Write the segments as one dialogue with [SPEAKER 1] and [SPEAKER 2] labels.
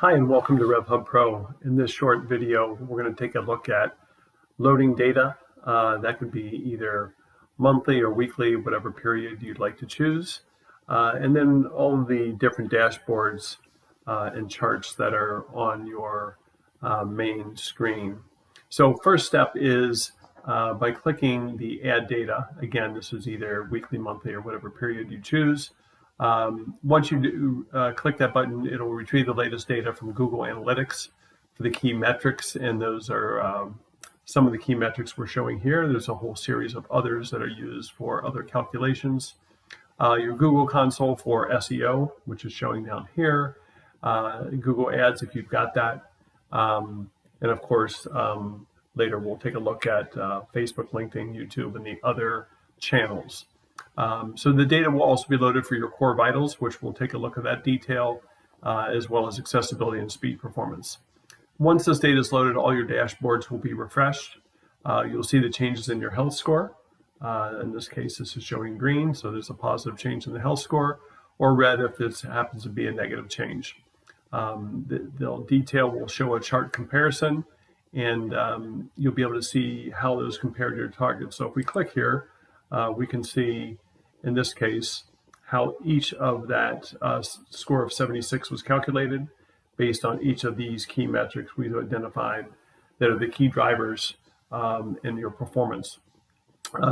[SPEAKER 1] Hi, and welcome to RevHub Pro. In this short video, we're going to take a look at loading data. That could be either monthly or weekly, whatever period you'd like to choose. And then all of the different dashboards and charts that are on your main screen. So first step is by clicking the Add Data. Again, this is either weekly, monthly, or whatever period you choose. Once you do click that button, it'll retrieve the latest data from Google Analytics for the key metrics, and those are some of the key metrics we're showing here. There's a whole series of others that are used for other calculations. Your Google console for SEO, which is showing down here. Google Ads, if you've got that. And of course, later we'll take a look at Facebook, LinkedIn, YouTube, and the other channels. So the data will also be loaded for your core vitals, which we'll take a look at that detail, as well as accessibility and speed performance. Once this data is loaded, all your dashboards will be refreshed. You'll see the changes in your health score. In this case, this is showing green, so there's a positive change in the health score, or red if this happens to be a negative change. The detail will show a chart comparison, and you'll be able to see how those compare to your target. So if we click here, we can see, in this case, how each of that score of 76 was calculated based on each of these key metrics we've identified that are the key drivers in your performance.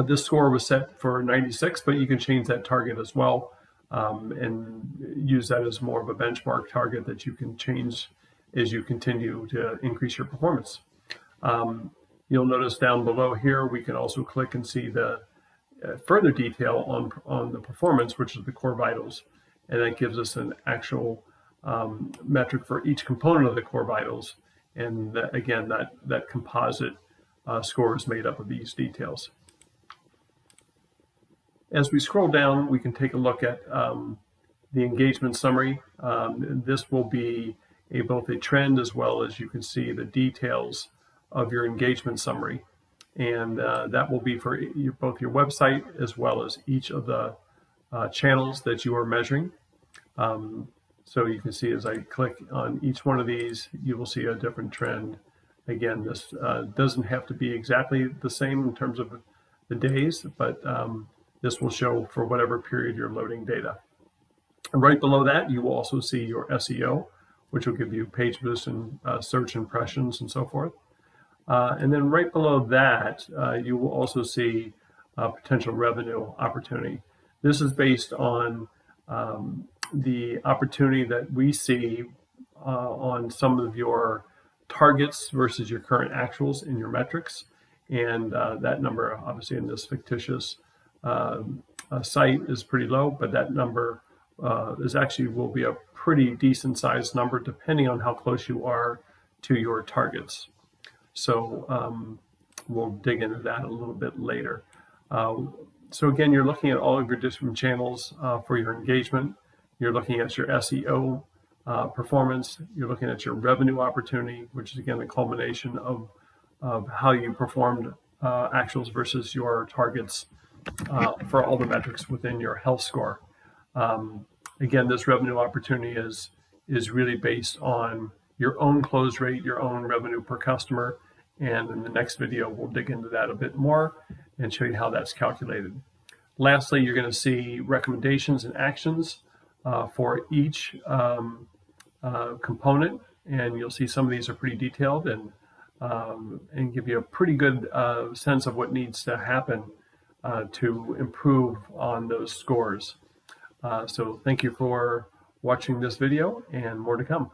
[SPEAKER 1] This score was set for 96, but you can change that target as well and use that as more of a benchmark target that you can change as you continue to increase your performance. You'll notice down below here, we can also click and see the further detail on the performance, which is the core vitals, and that gives us an actual metric for each component of the core vitals, and again that composite score is made up of these details. As we scroll down, we can take a look at the engagement summary. This will be both a trend as well as you can see the details of your engagement summary. And that will be for both your website as well as each of the channels that you are measuring. So you can see as I click on each one of these, you will see a different trend. Again, this doesn't have to be exactly the same in terms of the days, but this will show for whatever period you're loading data. And right below that, you will also see your SEO, which will give you page views and search impressions and so forth. And then right below that, you will also see potential revenue opportunity. This is based on the opportunity that we see on some of your targets versus your current actuals in your metrics. And that number, obviously in this fictitious site, is pretty low, but that number will be a pretty decent sized number depending on how close you are to your targets. So we'll dig into that a little bit later. So again, you're looking at all of your different channels for your engagement. You're looking at your SEO performance. You're looking at your revenue opportunity, which is again the culmination of how you performed actuals versus your targets for all the metrics within your health score. Again, this revenue opportunity is really based on your own close rate, your own revenue per customer. And in the next video, we'll dig into that a bit more and show you how that's calculated. Lastly, you're going to see recommendations and actions for each component. And you'll see some of these are pretty detailed and give you a pretty good sense of what needs to happen to improve on those scores. So thank you for watching this video, and more to come.